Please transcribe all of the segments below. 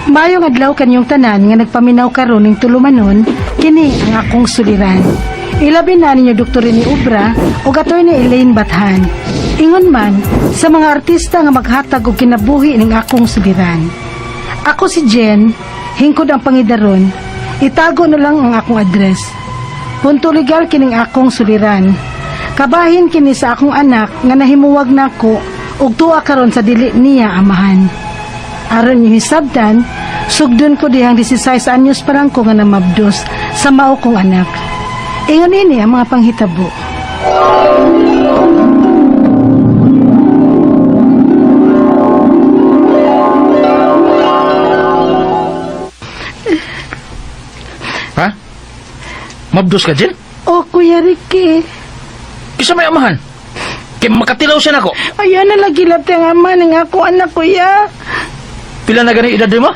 Mayong adlaw kanyong tanan nga nagpaminaw karon ning tulumanon, kini ang akong suliran. Ilabi na ninyo Dr. ni Ubra o gatoy ni Elaine Bathan. Ingon man sa mga artista nga maghatag og kinabuhi ning akong suliran. Ako si Jen, hingkod ang pangidaron. Itago na lang ang akong address. Punto legal kining akong suliran. Kabahin kini sa akong anak nga nahimuwag nako og tuwa karon sa dili niya amahan. Aron yung hisabtan, sugdon ko dihang 16 anyos parang ko nga namabdos sa mao kong anak. Ingon ini ang mga panghitabo. Ha? Mabdos ka, Jen? O, Kuya Ricky. Kisa may amahan? Kaya makatilaw siya nako. Ayan na lagi lati ang ama ng ako anak, Kuya. Pila na gani edad mo?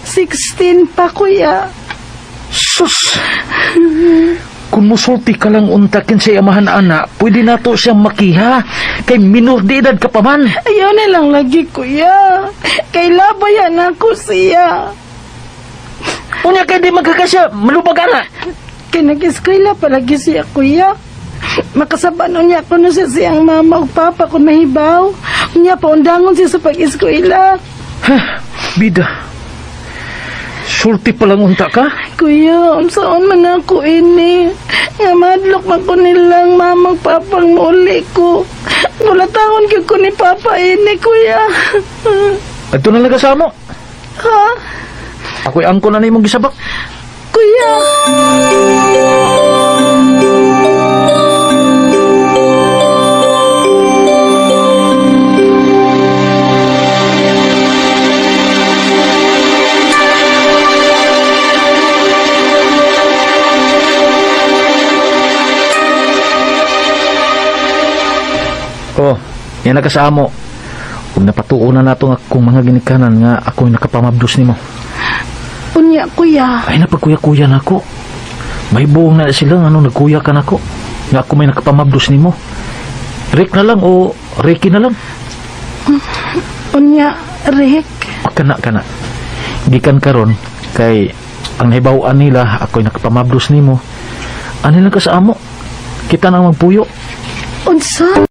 16 pa, Kuya. Sus! Kung musulti ka lang untakin sa amahan anak, pwede na to siyang makiha. Kay minor de edad ka pa man. Ayaw na lang lagi, Kuya. Kay labayan ako siya. Unya kay di magkakasya, malubag anak. Kay nag-eskwela palagi siya, Kuya. Makasabano niya ako na siya siyang mama o papa kung mahibaw. Unya pa undangon siya sa pag-eskwela. Bida. Sulti palang unta ka? Kuya, saan man ako ini? Nga madlok man ko nilang mamang papang muli ko. Wala taon ko ni papa ini, Kuya. Ito na lang kasama. Ha? Ako'y angko na mong gisabak. Kuya! Oh, yan nakasamo. Kung napatuunan nato nga kung mga ginikanan nga ako'y nakapamabdos nimo. Unya, Kuya. Ay napagkuya-kuya na ako. May buong na sila ano nagkuya ka na ako. Nga ako may nakapamabdos nimo. Rick na lang o Ricky na lang. Unya, Rick. Kana. Gikan karon kay ang nahibawaan nila ako'y nakapamabdos nimo. Ano lang kasamo? Kita nang magpuyo. Unsa?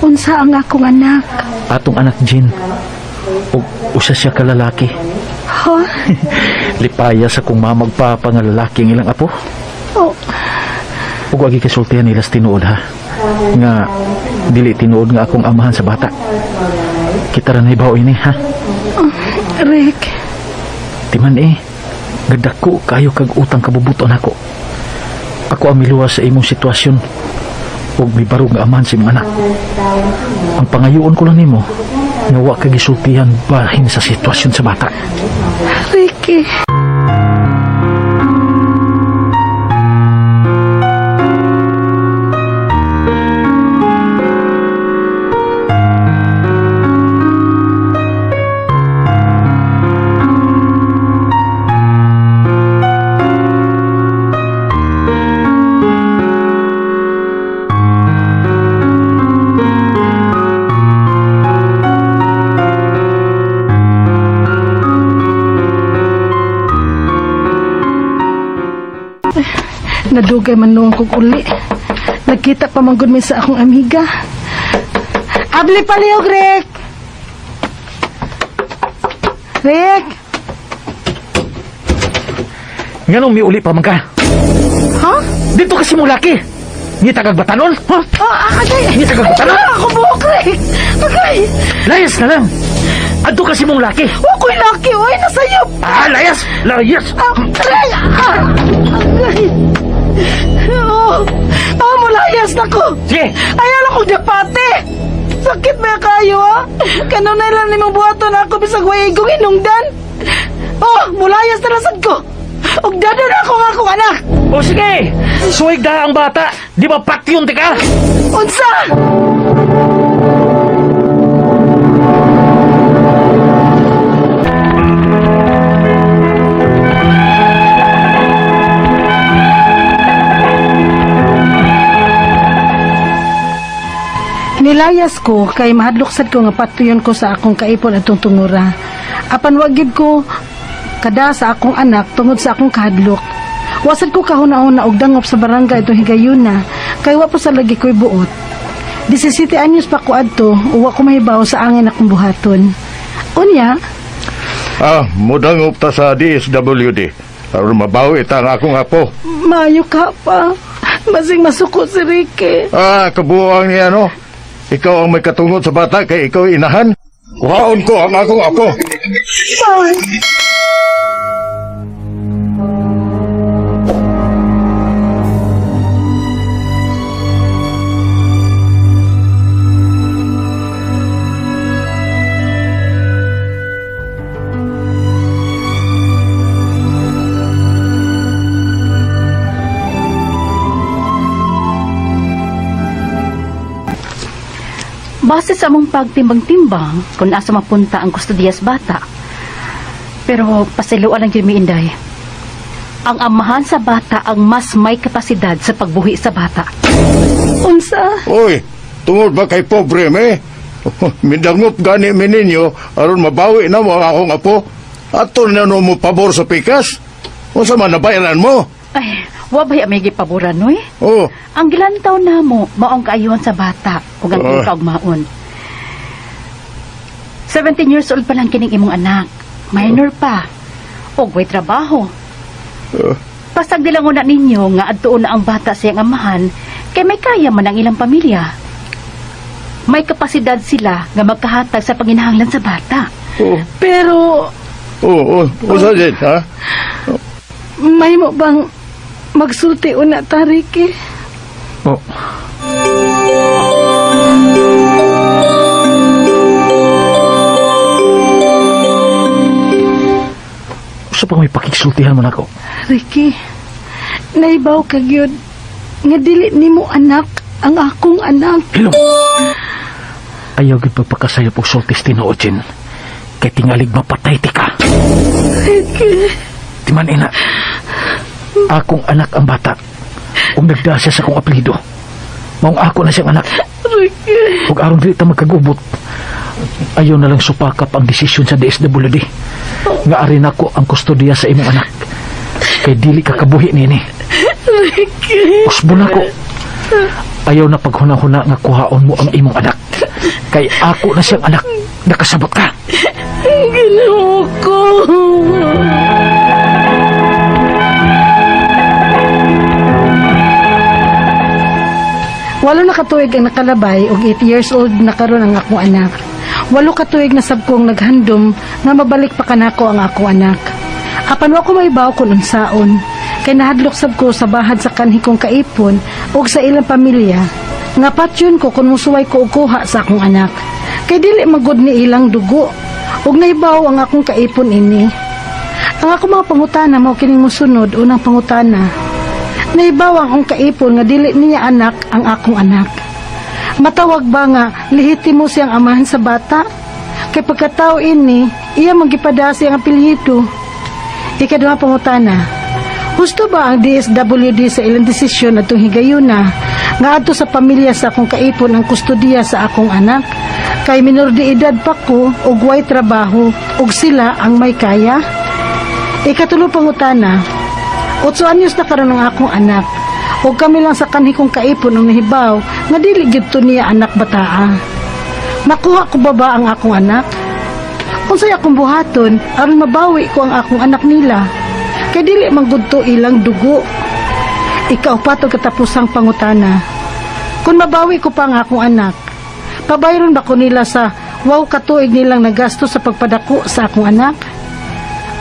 Unsa ang akong anak? Atong anak Jean. Usa siya ka lalaki. Ha? Lipaya sa kung mamagpapa nga lalaki ng ilang apo. Oh. Ug wagi kasultihan nila sa tinuod ha. Nga dili tinuod nga akong amahan sa bata. Kita ra naibaw ini ha. Rick. Timan gadako kayo kag utang kabubuton ako. Ako ang miluwas sa imong sitwasyon. Ug may barog nga amahan sa imong anak. Ang pangayoon ko lang nimo nga wa ka gisultihan bahin sa sitwasyon sa bata. Ricky. Nadugay man noong kong uli. Nagkita pa man gud mi sa akong amiga. Abli palihog, Rick! Rick! Nganong mi uli pa man ka? Ha? Dito kasi mo laki. Ni tagag batanon? Ha? Agay! Ni tagag batanon? Ako buhok, Rick! Agay! Layas na lang. Adto kasi mong laki. Ako'y laki, oy! Nasayop! Layas! Layas! Rick! Agay! Mulayas na ko! Sige! Ayaw lang kong dapate! Sakit ba kayo, ha? Kanunay lang ni mong buhaton ako bisag way igong inungdan. Mulayas na rasad ko! Og dada na ako nga akong anak! O sige! Suwig na ang bata. Di ba patyon ka? Unsa? Nilayas ko kay mahadloksad ko nga patuyon ko sa akong kaipon atong tungura. Apan wagid ko kada sa akong anak tungod sa akong kahadlok. Wasad ko kahuna-una og dangop sa barangay itong higayuna kay wa po sa lagi ko'y buot. 17 anyos pa ko adto uwa ko mahibaw sa angin akong buhaton. Unya, Mudangop ta sa DSWD. Aron mabawi ta ang akong apo. maayo ka pa. Masing masuko si Ricky. Kabuang niya, no? Ikaw ang may katungod sa bata kay ikaw inahan. Kuhaon ko ang akong apo. Base sa among pagtimbang-timbang kung asa mapunta ang kustodiyas bata. Pero pasiluan lang yun mi Inday. Ang amahan sa bata ang mas may kapasidad sa pagbuhi sa bata. Unsa? Oy, tungod ba kay pobre me? Midangop gani mi ninyo aron mabawi na mo ang akong apo. Ato na no mo pabor sa pikas. Unsa man nabayaran mo? Ay, wabay amigi paboran, noy? Oh, Ang gilantaw na mo, maong kaayuhan sa bata, ug ang Ah. kaugmaon. 17 years old pa lang kining imong anak. Minor pa. Og way trabaho. Pasag dilangon na ninyo nga adtuon na ang bata sa iyang amahan, kay may kaya man ang ilang pamilya. May kapasidad sila nga magkahatag sa panginahanglan sa bata. Pero Unsa din, ha? may mo bang magsulti una ta, Ricky? Oh. Sa pang may pakiksultihan mo na ako. Ricky, naibaw ka gyud nga dili nimo anak ang akong anak. Hilong! Ayaw gid pagpakasayo po sultis tinuod Jen. Kay tingalig mapatay ti ka. Ricky, Di man ina. Akong anak ang bata. Kung nagdasya sa akong apelido. Maong ako na siyang anak. Ricky. Huwag aron dili ta magkagubot. Ayaw na lang supakap ang desisyon sa DSWD. Nga arin ako ang kustodiya sa imong anak. Kay dili ka kabuhi nini. Ricky. Usbon ako. Ayaw na paghuna-huna nga kuhaon mo ang imong anak. Kay ako na siyang anak. Nakasabot ka. Ginoo ko. Walo na katuig ang nakalabay og 8 years old na karon ang akong anak. 8 katuig na sab kong naghandom nga mabalik pa kanako ang akong anak. Apan wa ko maibaw kun unsaon. Kay nahadlok sab ko sa bahad sa kanhi kong kaipon ug sa ilang pamilya. Nga patyon ko kung musuway ko og kuha sa akong anak. Kay dili magud ni ilang dugo. Ug naibaw ang akong kaipon ini. Ang akong mga pangutana mao kining mosunod. Unang pangutana. Naibaw ang akong kaipon nga dili niya anak ang akong anak. Matawag ba nga lehitimo siyang amahan sa bata? Kay pagkatao ini, iya magipadasi ang apelyido. Ikaduha pangutana. Gusto ba ang DSWD sa ilang desisyon atong higayuna nga adto sa pamilya sa akong kaipon ang kustodiya sa akong anak? Kay minor de edad pa ko ug way trabaho ug sila ang may kaya? Ikatulo pangutana. 8 anyos na karon ang akong anak. ug kami lang sa kanhi kong kaipon ang nahibaw nga dili gyud to niya anak bataa. Makuha ko ba ang akong anak? Unsay akong buhaton aron mabawi ko ang akong anak nila? Kay dili man gud to ilang dugo. Ikaw pa to katapusang pangutana. Kung mabawi ko pa ang akong anak, pabayron ba ko nila sa wow katuig nilang nagasto sa pagpadako sa akong anak?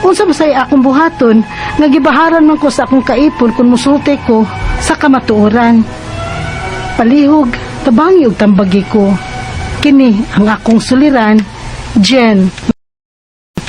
Unsa ba say akong buhaton nga gibaharan man ko sa akong kaipon kung musulti ko sa kamatuoran? Palihog, tabangi ug tambagi ko. Kini ang akong suliran, Jen.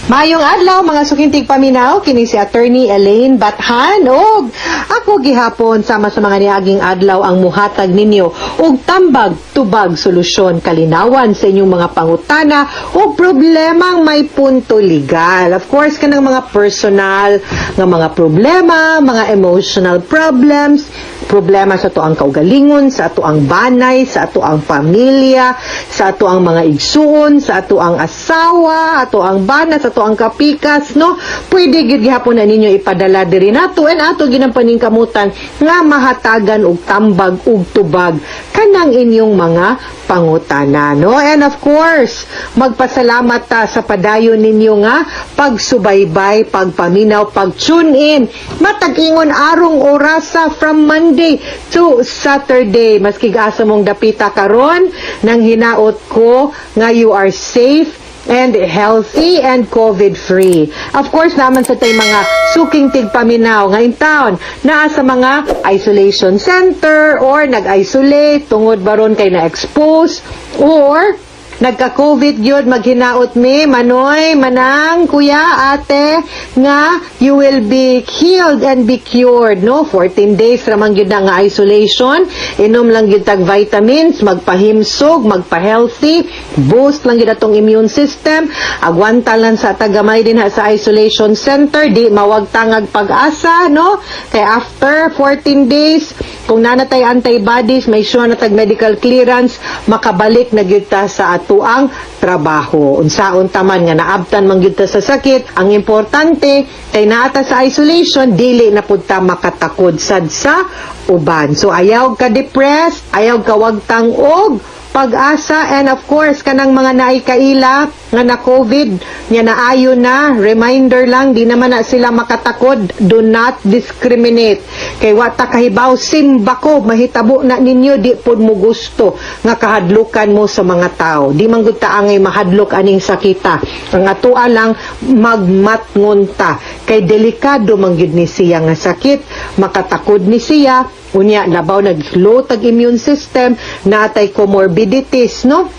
Mayong adlaw mga sukintig paminaw, kini si Attorney Elaine Bathan og ako gihapon sama sa mga niaging adlaw ang muhatag ninyo og tambag tubag solusyon kalinawan sa inyong mga pangutana o problemang may punto legal. Of course kanang mga personal nga mga problema, mga emotional problems, problema sa ato ang kaugalingon, sa ato ang banay, sa ato ang pamilya, sa ato ang mga igsuon, sa ato ang asawa, ato ang bana, sa ato ang kapikas, no? Pwede gid gihapon na ninyo ipadala diri nato and ato ginampaning kamutan nga mahatagan og tambag ug tubag kanang inyong mga pangutana, no? And of course, magpasalamat ta sa padayon ninyo nga pagsubaybay, pagpaminaw, pag-tune in. Matag-ingon arong orasa from Monday to Saturday. Maski asa mong dapita karon nang hinaot ko nga you are safe and healthy and COVID-free. Of course, naman sa tay mga suking tigpaminaw nga in town naa sa mga isolation center or nag-isolate tungod baron kay na-expose or nagka-COVID gyud maghinaot mi manoy manang kuya ate nga you will be healed and be cured, no? 14 days ramang gyud na nga isolation, inom lang gyud tag vitamins, magpahimsog, magpa-healthy, boost lang gyud atong immune system, agwanta lang sa tagamay din ha sa isolation center, di mawag tangag pag-asa, no? Kay after 14 days kung nanatay antibodies, may sure na tag medical clearance, makabalik na gyud ta sa atuang trabaho. Unsaon taman nga naabtan man gyud ta sa sakit, ang importante kay naata sa isolation, dili na pud ta makatakod sad sa uban. So ayaw ka depressed, ayaw ka wagtang og pag-asa, and of course kanang mga naikaila nga na COVID nya naayo na, reminder lang, di naman na sila makatakod, do not discriminate. Kay wata kahibaw simba ko mahitabo na ninyo di pud mo gusto nga kahadlukan mo sa mga tao. Di man gud ta angay mahadlok aning sakita. Ang atoa lang magmatngon ta kay delikado man gyud ni siya nga sakit, makatakod ni siya. Unya, labaw nag-low tag immune system, natay comorbidities, no?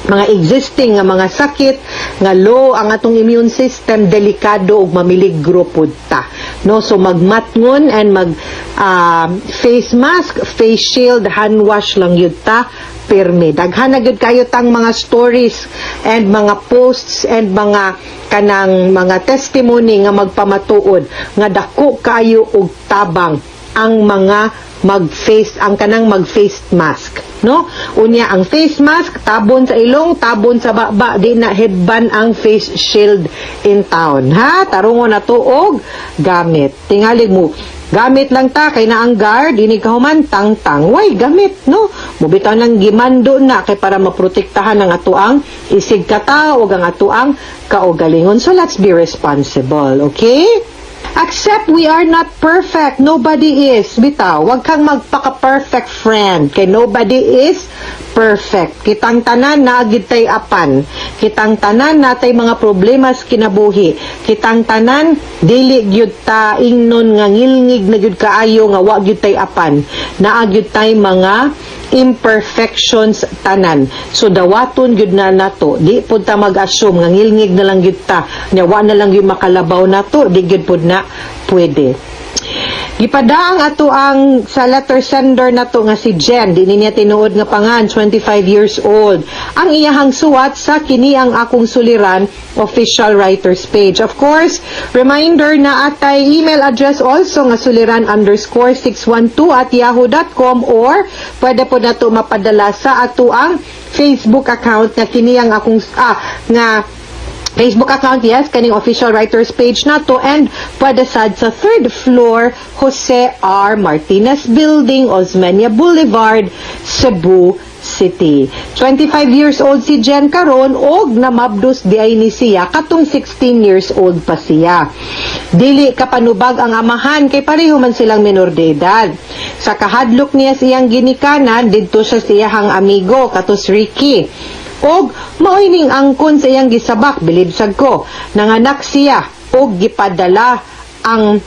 Mga existing nga mga sakit, nga low ang atong immune system, delikado ug mamiligro pud ta. No? So, magmatngon and face mask, face shield, hand wash lang yun ta, pirmi. Daghan na gyud kayo tang mga stories and mga posts and mga kanang mga testimony nga magpamatuod, nga dako kayo og tabang ang mga ang kanang mag-face mask, no? Unya ang face mask tabon sa ilong, tabon sa baba, di na headband ang face shield in town, ha? Tarungon na to og gamit. Tingalig mo, gamit lang ta kay na ang guard ini kahuman tang-tang. Way gamit, no? Mubitaw nang gimando na kay para maprotektahan ang atuang isig katawo ug ang atuang kaugalingon. So let's be responsible, okay? Accept we are not perfect. Nobody is. Bitaw, wag kang magpaka-perfect friend. Kay nobody is perfect. Kitang tanan na tay apan. Kitang tanan natay mga problema sa kinabuhi. Kitang tanan dili gyud ta ingnon nga ngilngig na gyud kaayo nga wa gyud tay apan. Naa gyud tay mga imperfections tanan. So dawaton gyud na nato. Di pud ta mag-assume nga ngilngig na lang gyud ta. Nya wa na lang gyud makalabaw nato. Di gyud pud na pwede. Gipadaang ato ang sa letter sender nato nga si Jen, di niya tinuod nga pangan, 25 years old. Ang iyahang suwat sa kini ang akong suliran official writers page. Of course, reminder na atay email address also nga suliran_612@yahoo.com or pwede po nato mapadala sa ato ang Facebook account nga kini ang akong nga Facebook account, yes, kaning official writers page na to, and pwede sad sa 3rd floor, Jose R. Martinez Building, Osmeña Boulevard, Cebu City. 25 years old si Jen karon og namabdos di ay ni siya katong 16 years old pa siya. Dili kapanubag ang amahan kay pareho man silang menor de edad. Sa kahadlok niya siyang ginikanan didto siya siyang amigo katos Ricky. Og maoy angkon sa iyang gisabak, bilibsag ko, nanganak siya og gipadala ang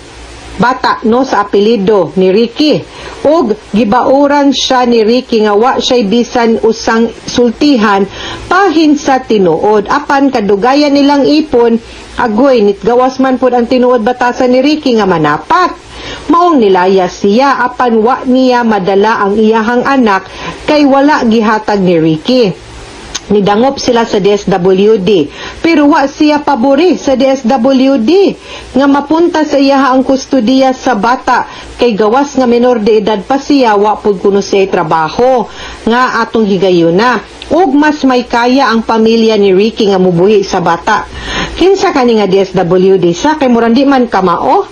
bata no sa apelyido ni Ricky. Og gibauran siya ni Ricky nga wa siya bisan usang sultihan pahin sa tinuod. Apan kadugayan nilang ipon, agoy nitgawas man pud ang tinuod batasan ni Ricky nga manapat. Maong nilaya siya apan wa niya madala ang iyahang anak kay wala gihatag ni Ricky. Nidangop sila sa DSWD pero wa siya pabori sa DSWD nga mapunta sa iya ang kustudiya sa bata kay gawas nga menor de edad pa siya wa pud kuno siya trabaho nga atong higayuna ug mas may kaya ang pamilya ni Ricky nga mubuhi sa bata. Kinsa kani nga DSWD sa kay murang di man kamao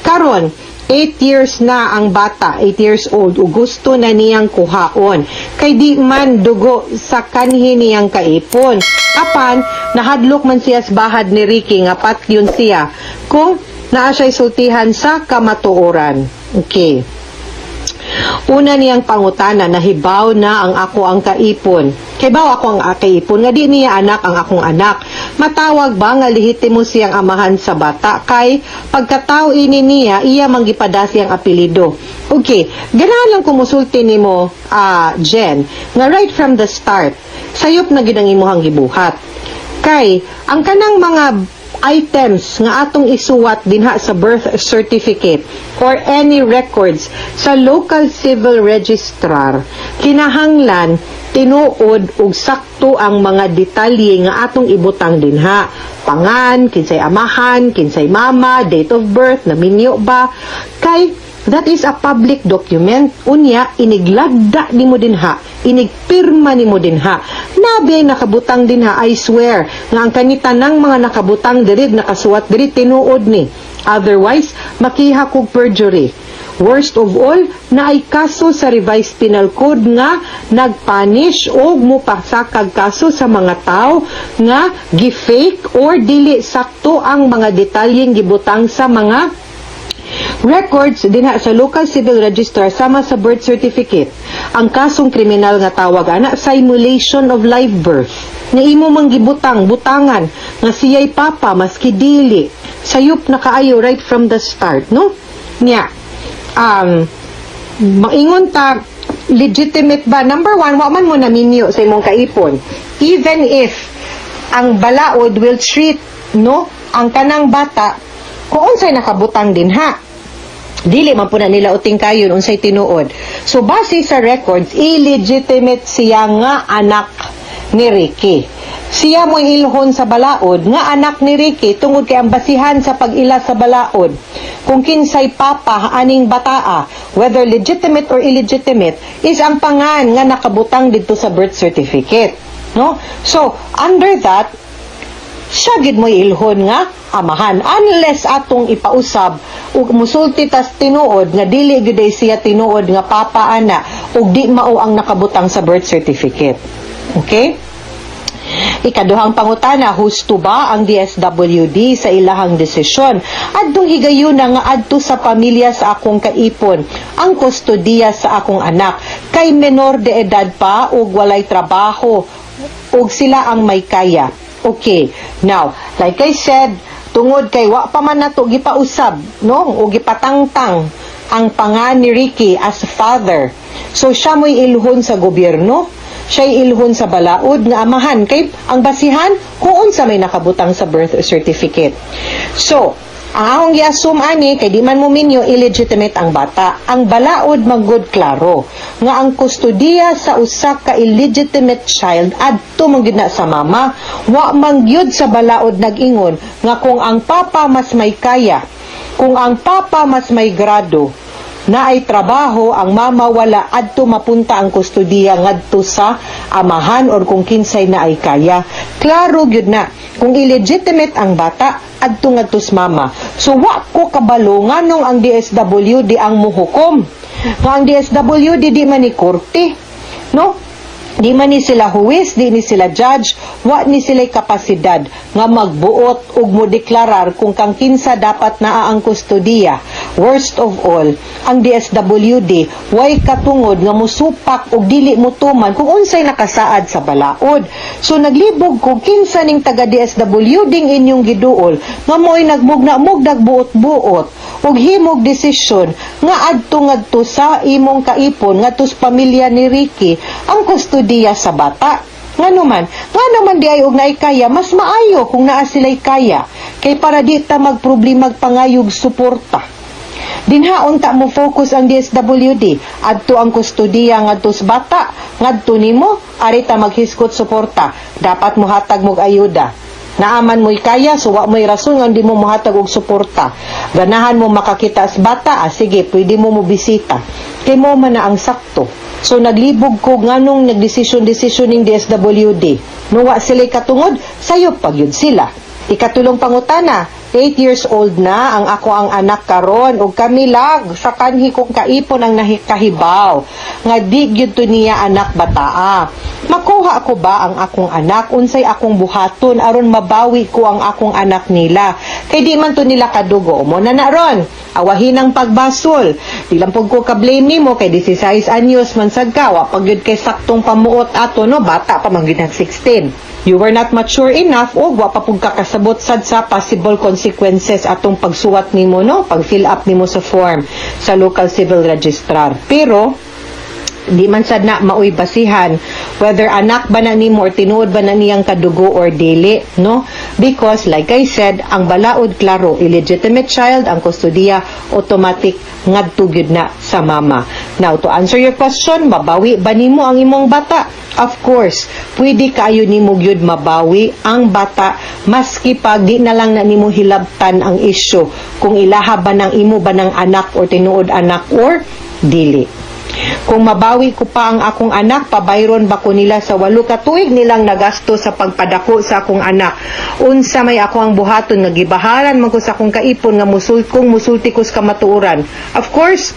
karon 8 years na ang bata, 8 years old, ug gusto na niyang kuhaon. Kay di man dugo sa kanhi niyang kaipon. Apan, nahadlok man siya sa bahad ni Ricky nga patyon siya kung naa siya'y sultihan sa kamatuoran. Okay. Una niyang pangutana, nahibaw na ang ako ang kaipon. Kay baw ako ang kaipon, nga di niya anak ang akong anak. Matawag ba nga lehitimo siyang amahan sa bata? Kay pagkatao ini niya, iya manggipadasi ang apelido. Okay, ganahan lang kumusulti ni mo, Jen, nga right from the start, sayop na ginang imuhang gibuhat. Kay, ang kanang mga items nga atong isuwat dinha sa birth certificate or any records sa local civil registrar, kinahanglan tinuod ug sakto ang mga detalye nga atong ibutang dinha. Pangan, kinsay amahan, kinsay mama, date of birth, naminyo ba, kay that is a public document. Unya, iniglagda ni mo dinha, inigpirma ni mo dinha. Nabi nakabutang dinha, I swear, nga ang kanitanang mga nakabutang diri, nakasuwat diri, tinuod ni. Otherwise, makiha kog perjury. Worst of all, na ay kaso sa revised penal code nga nagpunish o mupasakag kaso sa mga tao nga gifake or dili sakto ang mga detalyeng gibutang sa mga records dinha sa local civil register sama sa birth certificate. Ang kasong kriminal nga tawag ana simulation of live birth. Nga imo mang gibutang butangan nga siya'y papa maski dili. Sayop na kaayo right from the start, no? Nya maingon ta legitimate ba? Number 1, wa man mo naminyo sa imong kaipon. Even if ang balaod will treat no ang kanang bata kung unsay nakabutang dinha, dili man po na nila uting kayon unsay tinuod. So base sa records, illegitimate siya nga anak ni Ricky. Siya mo ilhon sa balaod nga anak ni Ricky tungod kay ang basihan sa pag-ila sa balaod kung kinsay papa aning bataa, whether legitimate or illegitimate, is ang pangan nga nakabutang dito sa birth certificate, no? So under that, siya gid mo ilhon nga amahan unless atong ipausab ug musulti tas tinuod nga dili gid siya tinuod nga papa ana ug di mao ang nakabutang sa birth certificate. Okay? Ikaduhang pangutana, husto ba ang DSWD sa ilahang desisyon adtong higayon nga adto sa pamilya sa akong kaipon ang kustodiya sa akong anak kay menor de edad pa ug walay trabaho ug sila ang may kaya. Okay, now like I said, tungod kay wa pa man nato gipausab no o gipatangtang ang pangan ni Ricky as father, so siya mo'y ilhon sa gobyerno, siya'y ilhon sa balaod nga amahan kay ang basihan kung unsa may nakabutang sa birth certificate. So ang akong gi-assume ani kay di man mo minyo illegitimate ang bata, ang balaod maggod klaro nga ang kustodiya sa usa ka illegitimate child adto man gid na sa mama, wa man gyud sa balaod nag-ingon nga kung ang papa mas may kaya, kung ang papa mas may grado, na ay trabaho ang mama wala adto mapunta ang kustodiya ngadto sa amahan or kung kinsay na ay kaya. Klaro gyud na kung illegitimate ang bata adto ngadto sa mama. So wa ko kabalo nganong ang DSWD ang muhukom. Nga ang DSWD di man ni korte, no? Di man ni sila huwis, di ni sila judge, wa ni sila kapasidad nga magbuot ug mo deklarar kung kang kinsa dapat naa ang kustodiya. Worst of all, ang DSWD way katungod nga musupak ug dili mutuman kung unsay nakasaad sa balaod. So naglibog kung kinsa ning taga DSWD ing inyong giduol nga mo'y nagmugna-mugdag buot-buot ug himog desisyon nga adto-ngadto sa imong kaipon ngadto sa pamilya ni Ricky ang kustodiya sa bata. Nga naman di ay og naay kaya, mas maayo kung naa sila'y kaya kay para di ta magproblemag pangayog suporta. Dinhaon ta mo focus ang DSWD adto ang kustodiya ngadto sa bata ngadto nimo ari ta maghiskot suporta, dapat mohatag mog ayuda. Naaman mo'y kaya, so wa mo'y rason nga di mo mohatag og suporta. Ganahan mo makakita sa bata, sige, pwede mo bisita. Kay mo man na ang sakto. So naglibog ko nganong nagdesisyon ning DSWD. No wa sila katungod, sayop pagyud sila. Ikatulong pangutana, 8 years old na ang ako ang anak karon ug kami lag sa kanhi kong kaipon ang nahikahibaw nga di gyud to niya anak bataa. Makuha ko ba ang akong anak unsay akong buhaton aron mabawi ko ang akong anak nila kay di man to nila kadugo mo na ron awahin ang pagbasol di lang pug ko ka-blame nimo kay 16 anyos man sad ka wa pag gyud kay saktong pamuot ato no bata pa man gyud 16. You were not mature enough o wa pa pug kakasabot sad sa possible consequences atong pagsuwat nimo no pag-fill up nimo sa form sa local civil registrar. Pero di man sad na maoy basihan whether anak ba na nimo or tinuod ba na niyang kadugo or dili, no? Because like I said, ang balaod klaro, illegitimate child ang kustodiya automatic ngadto gyud na sa mama. Now to answer your question, mabawi ba nimo ang imong bata? Of course, pwede kaayo nimo gyud mabawi ang bata maski pag di na lang na nimo hilabtan ang issue kung ilaha ba ng imo ba ng anak or tinuod anak or dili. Kung mabawi ko pa ang akong anak, pabayron ba ko nila sa 8 ka tuig nilang nagasto sa pagpadako sa akong anak? Unsa may ako ang buhaton nga gibaharan man ko sa akong kaipon nga musulti ko sa kamatuoran? Of course,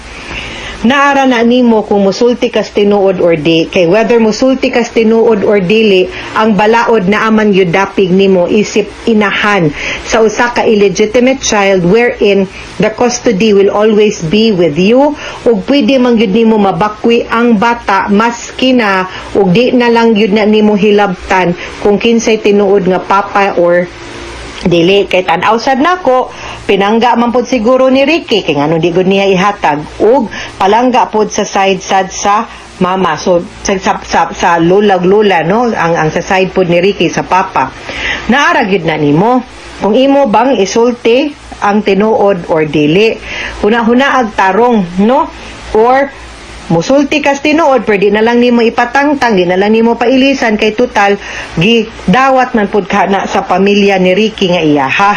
naara na nimo kung musulti kas tinuod or di kay whether musulti kas tinuod or dili ang balaod na aman gyud dapig nimo isip inahan sa usa ka illegitimate child wherein the custody will always be with you ug pwede man gyud nimo mabakwi ang bata maski na ug di na lang gyud na nimo hilabtan kung kinsay tinuod nga papa or dili. Kay tan-aw sad nako pinangga man pod siguro ni Ricky kay ngano di gud niya ihatag ug palangga pod sa side sad sa mama, so sa lola no ang sa side pod ni Ricky sa papa. Naara gyud na nimo kung imo bang isulti ang tinuod or dili. Huna-huna ag tarong no or musulti kas tinuod, pwede na lang nimo ipatangtang, di na lang nimo pailisan kay total gidawat man pud kana sa pamilya ni Ricky nga iyaha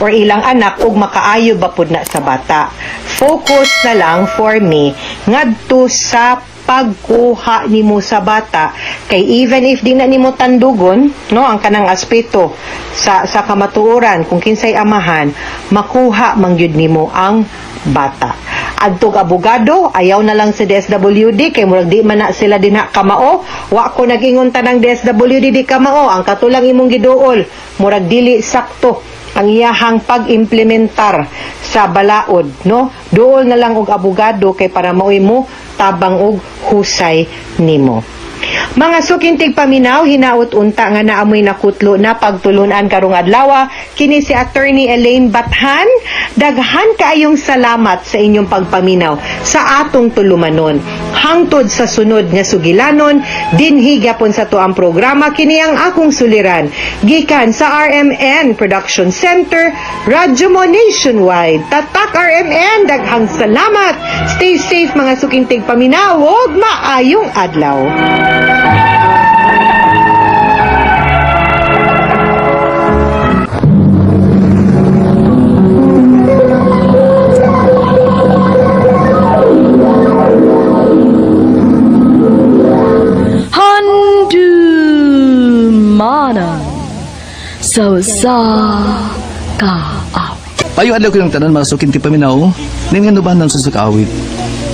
or ilang anak ug makaayo ba pud na sa bata. Focus na lang for me ngadto sa pagkuha nimo sa bata kay even if di na nimo tandugon no ang kanang aspeto sa kamatuoran kung kinsay amahan, makuha man gyud nimo ang bata. Adtog abogado, ayaw na lang sa DSWD kay murag di man na sila dinha kamao. Wa ko nag-ingon tanang DSWD di kamao, ang katulang imong giduol murag dili sakto ang iyahang pag-implementar sa balaod, no? Duol na lang og abogado kay para maoy mo tabang og husay nimo. Mga sukintig paminaw, hinaut unta nga naamoy nakutlo na pagtulunan karong adlaw. Kini si Attorney Elaine Bathan. Daghan kaayong salamat sa inyong pagpaminaw sa atong tulumanon. Hangtod sa sunod nga sugilanon, dinhi gyapon sa tuang programa kini ang akong suliran. Gikan sa RMN Production Center, Radyo Mo Nationwide. Tatak RMN, daghang salamat. Stay safe mga sukintig paminaw, ug maayong adlaw. sa kaawit. Payo adlaw ko yung tanan mga sukinti paminaw. Ning nga nubanan sa kaawit.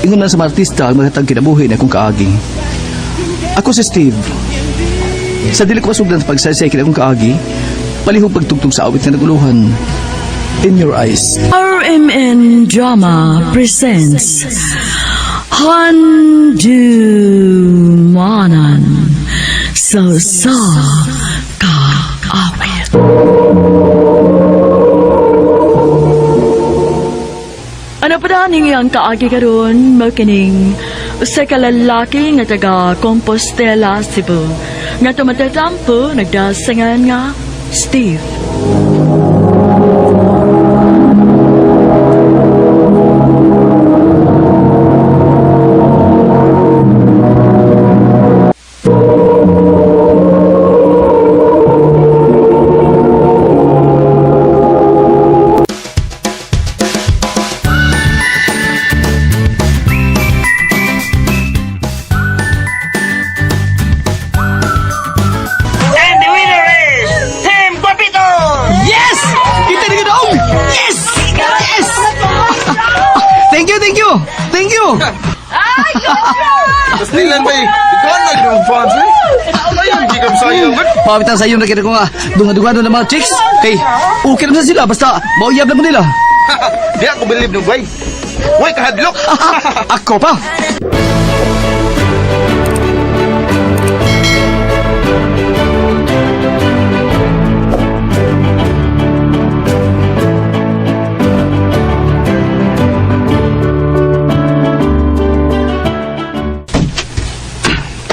Ingon na sa mga artista ang maghatag kinabuhi na akong kaagi. Ako si Steve. Sa dili ko masugdan sa pagsaysay kina akong kaagi, palihog pagtugtog sa awit na naguluhan. In Your Eyes. RMN Drama presents Handumanan sa kaawit. Ano pa daning iyang kaagi karon makining sa kalalaki nga taga Compostela, Cebu nga tumatatampo nagdasangan nga Steve. Yes! Kita na ganoong! Yes! Yes! Thank you, thank you! Thank you! Pastilan ba eh? Ikaw na yung fans eh? Ayun, di ka masayang. Pawitan sa iyo na kita ko nga dunga-dunga ng mga chicks. Hey, okay naman sila basta mauyab lang mo nila. Di ako believe nung bay. Uy, kahadlok! Ako pa!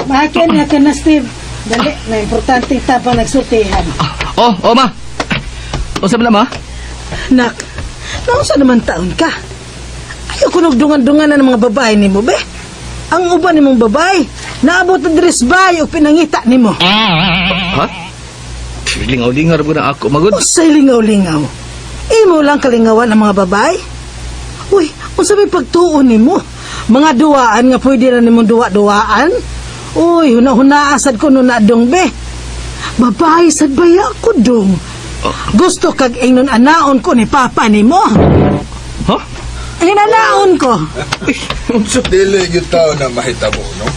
Makin nga ka na, Steve. Dali, na importante tapang nagsultihan. Oh, ma. O sa ma? Nak, naunsa naman taon ka? Ayaw ko nagdungan-dungan na ng mga babae ni mo, be. Ang uban ni mong babae, naabot na dress bay o pinangita ni mo. Ha? Lingaw-lingaw ko na ako, magod. O sa'y lingaw-lingaw. Imo lang kalingawan ang mga babae? Uy, kung sabi pagtuon ni mo, mga duwaan nga pwede na ni mong duwa-duwaan? Uy, huna-hunaasad ko nun na dong, be. Babae sad baya ko dong. Gusto kag ingnon anaon ko ni papa ni mo. Ha? Hinanaon ko. Unsa dili gyud tao na mahitabo, no?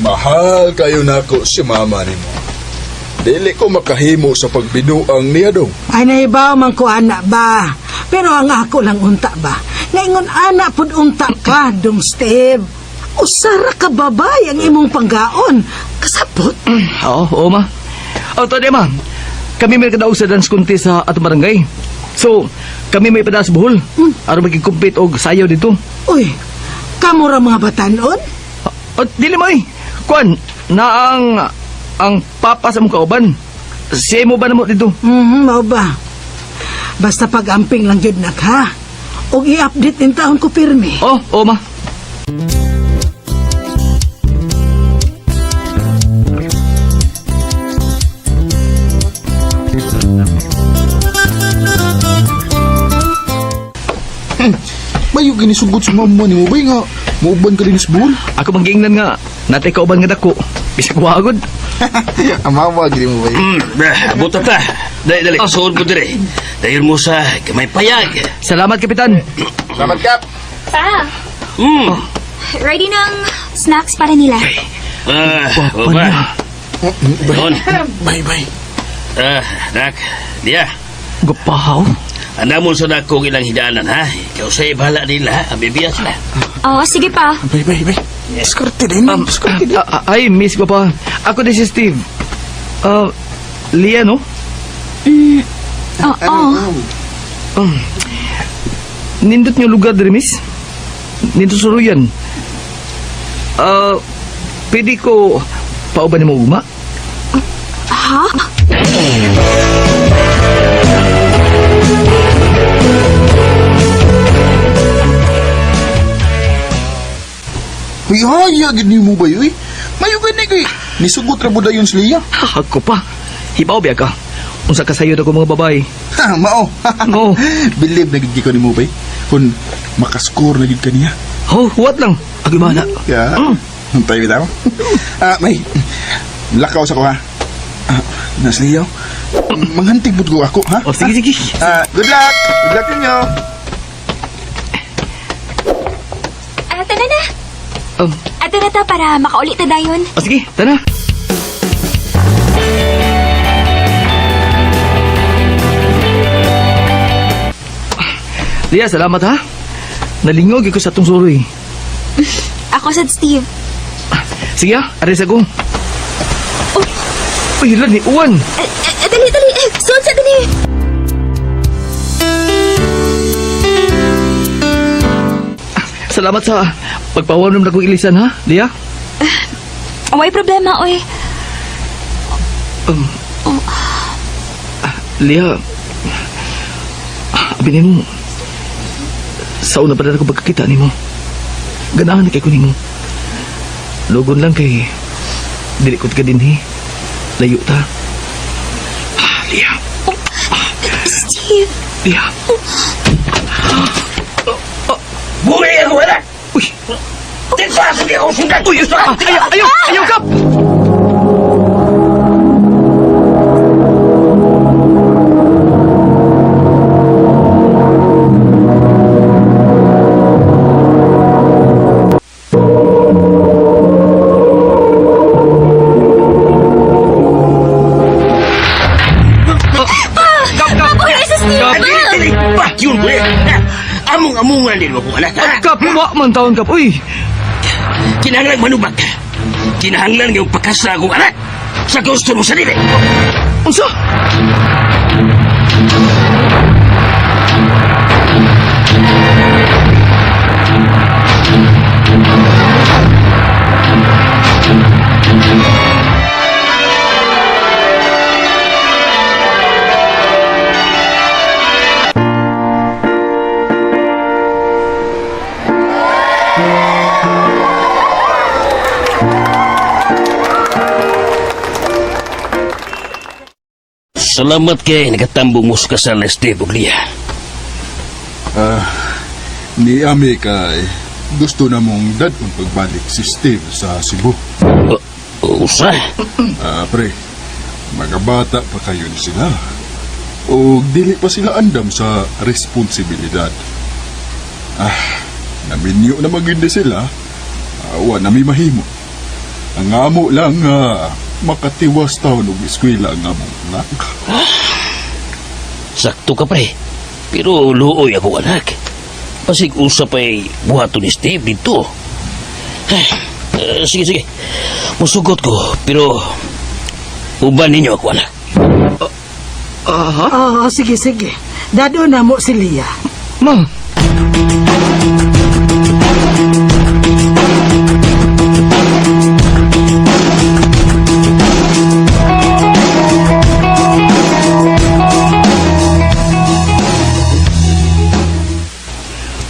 Mahal kayo nako si mama nimo. Dili ko makahimo sa pagbinuang niya dong. Ay nahibaw man ko anak ba. Pero ang ako lang unta ba. Ngayon anak pud unta ka dong, Steve. Usara ka babay ang imong panggaon. Kasabot. Oo, ma. O, to ma. Kami may kadaog sa dance contest sa atong barangay. So, kami may padas buhol. Aron magkikumpit og sayaw dito. Uy, kamura mga batanon? O, dili mo eh. Kuan, na ang papa sa mong kauban. Siya mo ba na mo dito? Mao ba? Basta pag-amping lang jud nak ha. Og i-update din taon ko pirmi. Oh, ma. Mayo ginisugod sa mama nimo bay nga muuban ka din sa buhol. Ako manggiingnan nga. Natay kauban nga dako. Bisag wagod. Amawa gid mo bay. Buta ta. Dali, suod ko dire. Dayon mo sa kamay payag. Salamat, Kapitan. Salamat kap. Pa, ready ng snacks para nila. O ba? Doon. Bye. Nak, diya. Gapahaw. Andamon sa dakong ilang hidaanan, ha? Ikaw sa'y bahala nila, ha? Bibiyas na. Oo, sige pa. Bye. Diskarte din. Diskarte din. Ay, miss ko pa. Ako din si Steve. Lia, no? Oo. Nindot niyo lugar diri, miss? Nindot suruyan. Pwede ko pauban mo ugma? Ha? Uy, haya gid nimo bay uy. Mayo gani kay nisugot ra buda yun sa Lia. Ako pa. Hibaw biya ka. Unsa ka sayo ako mga babae. Ha, mao. Oo. Believe na gid ko nimo bay. Kun makascore na gid kaniya. Oh, what lang? Agi mana. Ya. Hantay bitaw. May lakaw sa ko ha. Nas Leo. Manghantig po ko ako, ha? Oh, sige, sige. Good luck! Good luck ninyo! Tara na. Oh, Ato na ta para makaulit na dayon. oh sige, tara. Lia, salamat ha. Nalingog ako sa tong suroy. Ako sad Steve. Sige ha, aris ako. Uy, lan ni Uwan. Dali, dali. Suot sa dali. Salamat sa pagpawanom na kong ilisan ha, Lia. May problema, oy. Lia, abinin mo, sa una pa na ako pagkakita ni mo. Ganahan na kay ko ni mo. Lugon lang kay dilikot ka din layo ta. Lia. Steve. Lia. Bumili ako, anak! Uy, Tigpasok niya akong sundan! uy, ayaw, Kap! Mabuhay sa Steve, Kap, Dili, pak yun ko eh! Among-amungan din mo ko, anak! Kap, wa man taon, Kap, uy! Kinahanglan manubag ka! Kinahanglan yung pagkasa akong anak! Sa gusto mo sa dili! Unsa? Salamat kay nagatambong mo sa kasal na Steve ug Lia. Ni Ami kay gusto na mong dadong pagbalik si Steve sa Cebu. Usa? Pre, mga bata pa kayo ni sila. O dili pa sila andam sa responsibilidad. Naminyo na magindi sila. Wa na may mahimo. Ang amo lang makatiwas taon og eskwela ang among anak. Sakto ka pre. Pero luoy ako anak. Pasig usap ay buhato ni Steve dito. Sige. Musugot ko. Pero uban ninyo ako anak. Oo, sige. Dado na mo si Lia.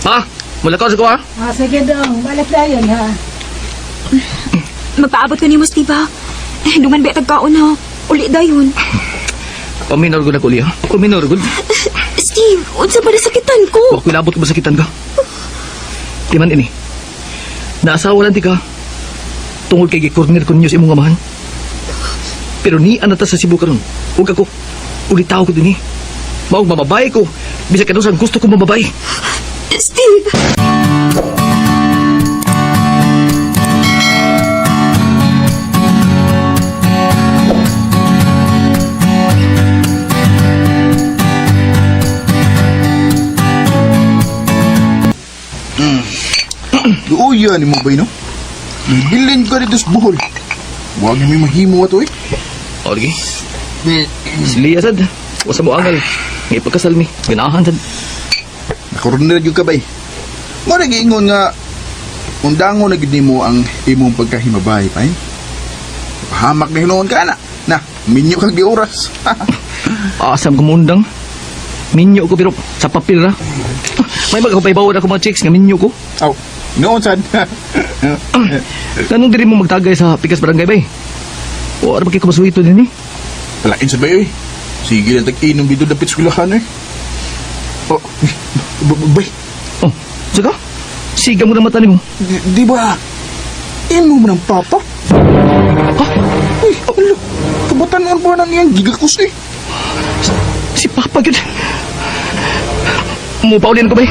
Ma, mula ka sa ko ha? Sige dong, balik dayon ha. Magpaabot ko ni mo, Steve, ha? Dungan ba tagkaon, ha? Uli dayon. Paminor ko na ko, Lia. Paminor ko. Steve, unsa ba nasakitan ko? Huwag kilabot ko masakitan ka. Timan ini. Naasawa lang ti ka. Tungkol kay gikorner ko ninyo sa imong amahan. Pero ni anata sa Cebu karon. Huwag ako. Ulitaw ko din Maong mamabay ko. Bisa ka doon gusto ko mamabay. Steve! Luoy ni mo ba no? Bilin ka dito sa buhol. Huwag may mahimo ato eh. O, lagi. Si Lia, sad. Wasa mo angal. Ngay pagkasal mi. Ganahan, sad. Nakorunod yung kabay. Mo nag-iingon nga undango na gid mo ang imong pagkahimabay pa. Hamak na hinuon ka na. Na, minyo kag di oras. Asam ko mundang. Minyo ko pero sa papel ra. May magkapaybawan ako mga chicks nga minyo ko. Aw, noon sad. Ganun diri mo magtagay sa pikas barangay bay. O ano ba kayo kumasuhito din Palain sa bayo eh. Sige lang tag-inom dito dapit skulahan eh. Oh, bay. Oh, saka? Siga mo na mata ni mo. Di ba? Imo mo ng papa? Ha? Uy, kabatan mo pa nang iyang gigakos eh. Si Papa, gud. Mupaulin ko ba?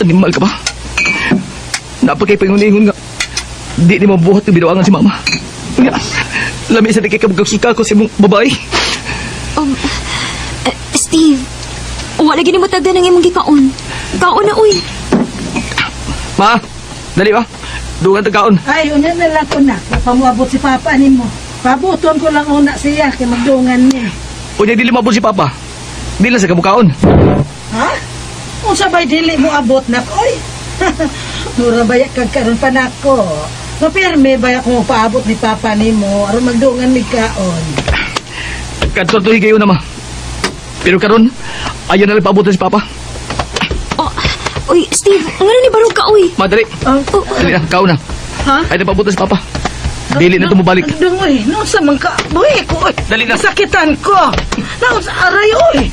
Animal ka ba? Napakay panguningon nga. Di ni mabuhat ng binuangan si Mama. Nga, lami sa di kay kabagagsuka ko si mong babae. Steve, wala gini mo tagda ng imong gikaon. Kaon na, uy. Ma, dali ba? Dungan tagkaon. Ay, unya na lang ko na. Pamuabot si Papa ni mo. Pabuton ko lang una siya kay magdungan ni. Unya dili mabot si Papa. Dili sa kamukaon. Ha? Kung sabay dili mo abot na, oy. Mura baya kagkaroon pa na ako. Mapirme baya kung paabot ni Papa ni mo aron magdungan ni kaon. Kadto to higayon na, Ma. Pero karon, ayaw na lang paabutan si Papa. Oh, uy, Steve, ano ni barog ka, uy? Ma, dali. Oh, Dali na, kaon na. Ha? Ayaw na paabutan si Papa. Dili na tumubalik. Dung, oy, noon sa mga buhi ko, oy. Dali na. Sakitan ko. Noon sa aray, oy.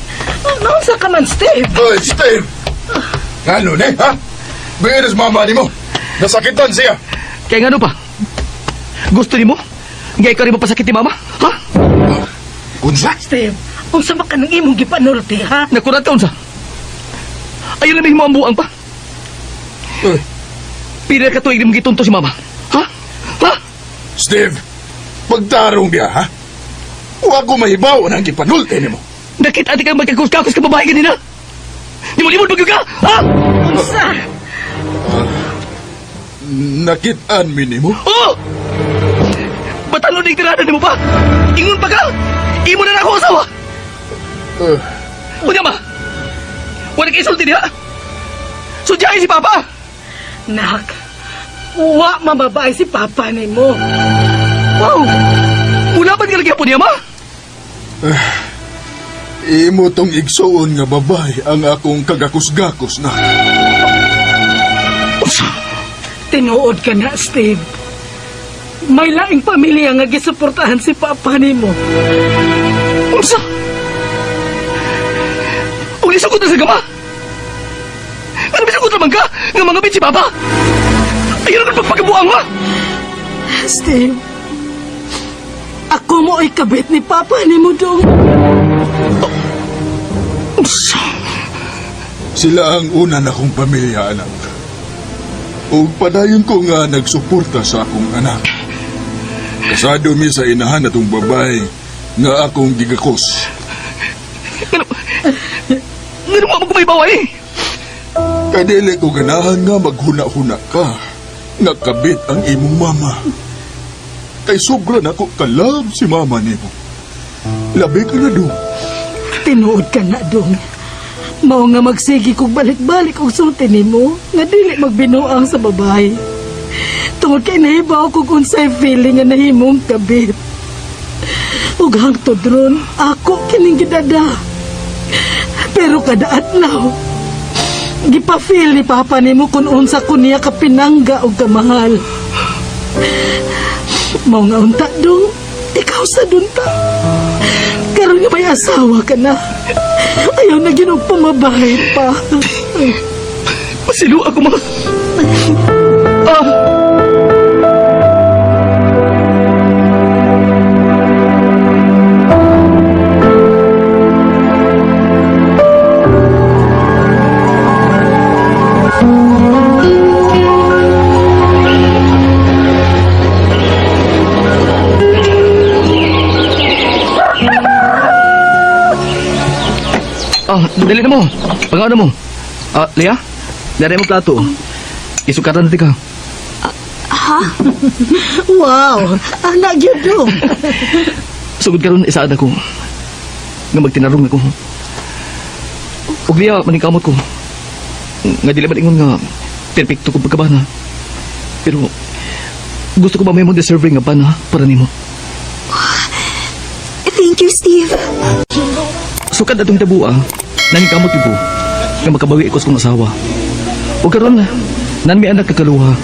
Noon sa kaman, Steve. Oy, Steve! Ano, ne, ha? Beres mama ni mo. Nasakitan siya. Kaya nga ano pa? Gusto ni mo? Ngay ka rin mo pasakit ni Mama? Ha? Unsa? Steve, unsa ba ka nang imong gipanulti, ha? Nakurat ka unsa? Ayaw na may mo ang buang pa. Pila ka tuwing di mo gitunto si Mama. Ha? Ha? Steve, pagtarong niya, ha? Huwag ko mahibaw ang gipanulti ni mo. Nakita di ka magkakos-kakos ka babae ganina. Limon-limon bagyo ka? Ha? Unsa? Nakitaan mi ni mo? Oo! Ba't ano na itirada ni mo pa? Ingon pa ka? Imo na ako asawa! Unya ma! Wala ka isulti niya! Sudyahin si Papa! Nak, wa mababay si Papa ni mo. Wow! Mula ba niya po niya, Ma? Imo tong igsuon nga babay ang akong kagakos-gakos na. Tinuod ka na, Steve. May laing pamilya nga gisuportahan si Papa ni mo. Unsa? Uli sagot na sa gama? Ano ba sagot naman ka? Nga mga bit si Papa? Ayaw na pagpagabuang, Ma? Steve, ako mo ay kabit ni Papa ni mo dong. Unsa? Sila ang una na kong pamilya, anak. O padayon ko nga nagsuporta sa akong anak. Kasado mi sa inahan atong babay nga akong gigakos. Nga mo magkumaybawa eh? Kadili ko ganahan nga maghuna-huna ka nga kabit ang imong mama. Kay sobra na ko kalab si mama nimo. Labi ka na dong. Tinuod ka na dong. Mao nga magsigi kog balik-balik og sulti nimo nga dili magbinuang sa babae. Tungod kay nahibaw ko kung sa'y feeling nga nahimong kabit. Ug hangtod ron, ako kining gidada. Pero kada adlaw, gipa-feel ni Papa nimo kung unsa ko niya kapinangga og kamahal. Mao nga unta dong, ikaw sa dunta. Karon nga may asawa ka na. Ayaw na ginog pamabahay pa. Pasilo ako, Ma. Dali na mo. Pangano mo. Lea, dari mo plato. Isukatan natin ka. Wow, anak yun dong. Sugod karon isaad ako. Nga magtinarong ako. Ug Lea, maningkamot ko. Nga dili man ingon nga perfecto ko pagkabana. Pero gusto ko ba may mo deserving nga bana para nimo. Thank you, Steve. Sukad atong tabua. Naningkamot ko nga makabawi ko sa kong asawa. O karon nan may anak kakaluha.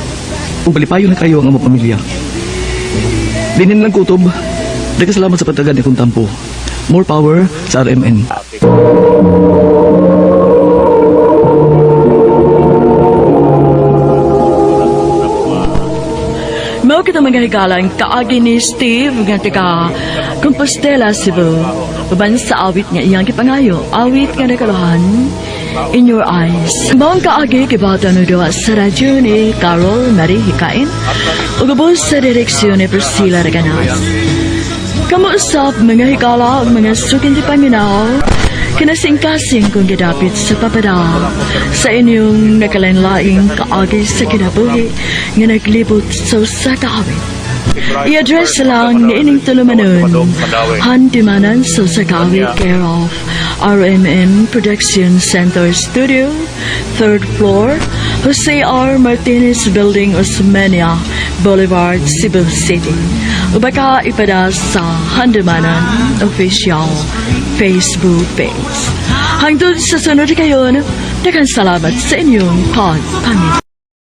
O balipayo na kayo ang among pamilya. Dinin lang kutob. Daghang salamat sa pagtagad ni kong tampo. More power sa RMN. mga higalang kaagi ni Steve nga taga Compostela, Cebu. Uban sa awit nga iyang kipangayo, awit nga nakaluhan, In Your Eyes. Bawang kaagi kibata no doa sa radyo ni Carol Marie Hikain, ugabos sa direksyon ni Priscilla Raganas. Kamuusap mga higala ug mga sukin di paminaw, kinasing-kasing kung gidapit sa papada sa inyong nakalain-laing kaagi sa kinabuhi nga naglibot sa usa ka awit. I-address lang ni ining tulumanon handimanan sa usa ka awit care of RMM Production Center Studio, 3rd floor, Jose R. Martinez Building, Osmeña Boulevard, Cebu City. Ubaka ipada sa Handimanan Official Facebook page. Hangtod sa sunod kayon, daghang salamat sa inyong pagpamit.